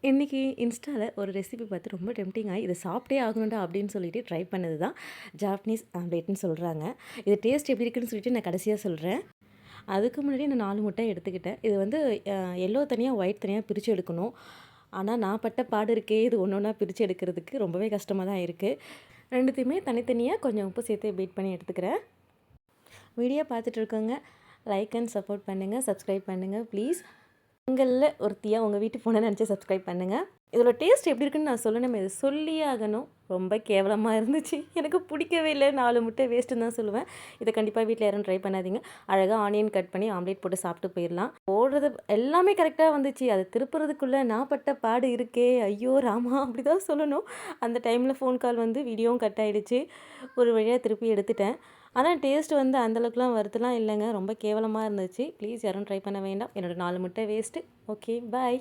இன்றைக்கி இன்ஸ்டாவில் ஒரு ரெசிபி பார்த்து ரொம்ப டெம்டிங் ஆகி இதை சாப்பிட்டே ஆகணும்டா அப்படின்னு சொல்லிட்டு ட்ரை பண்ணது தான் ஜாப்பனீஸ் ஆம்லேட்னு சொல்கிறாங்க. இது டேஸ்ட் எப்படி இருக்குன்னு சொல்லிட்டு நான் கடைசியாக சொல்கிறேன். அதுக்கு முன்னாடி நான் 4 முட்டை எடுத்துக்கிட்டேன். இது வந்து எல்லோ தனியாக ஒயிட் தனியாக பிரித்து எடுக்கணும். ஆனால் நான் பட்ட பாடு இருக்கே, இது ஒன்று ஒன்றா பிரித்து எடுக்கிறதுக்கு ரொம்பவே கஷ்டமாக தான் இருக்குது. ரெண்டுத்தையுமே தனித்தனியாக கொஞ்சம் உப்பு சேர்த்து பீட் பண்ணி எடுத்துக்கிறேன். வீடியோ பார்த்துட்டு இருக்கோங்க, லைக் அண்ட் சப்போர்ட் பண்ணுங்கள், சப்ஸ்கிரைப் பண்ணுங்கள் ப்ளீஸ். உங்களில் ஒருத்தியாக உங்கள் வீட்டுக்கு போனேன்னு நினச்சி சப்ஸ்கிரைப் பண்ணுங்கள். இதோட டேஸ்ட் எப்படி இருக்குன்னு நான் சொல்லணுமே, இது சொல்லியே ஆகணும். ரொம்ப கேவலமாக இருந்துச்சு, எனக்கு பிடிக்கவே இல்லை. 4 முட்டை வேஸ்ட்டுன்னு தான் சொல்லுவேன். இதை கண்டிப்பாக வீட்டில் யாரும் ட்ரை பண்ணாதீங்க. அழகாக ஆனியன் கட் பண்ணி ஆம்லேட் போட்டு சாப்பிட்டு போயிடலாம். போடுறது எல்லாமே கரெக்டாக வந்துச்சு, அதை திருப்புறதுக்குள்ளே நான் பட்ட பாடு இருக்கே, ஐயோ ராமா அப்படி தான் சொல்லணும். அந்த டைமில் ஃபோன் கால் வந்து வீடியோவும் கட் ஆகிடுச்சு. ஒரு வழியாக திருப்பி எடுத்துட்டேன். ஆனால் டேஸ்ட் வந்து அந்தளவுக்குலாம் வருத்தலாம் இல்லைங்க, ரொம்ப கேவலமாக இருந்துச்சு. ப்ளீஸ் யாரும் ட்ரை பண்ண வேண்டாம். என்னோடய 4 முட்டை வேஸ்ட்டு. ஓகே, பாய்.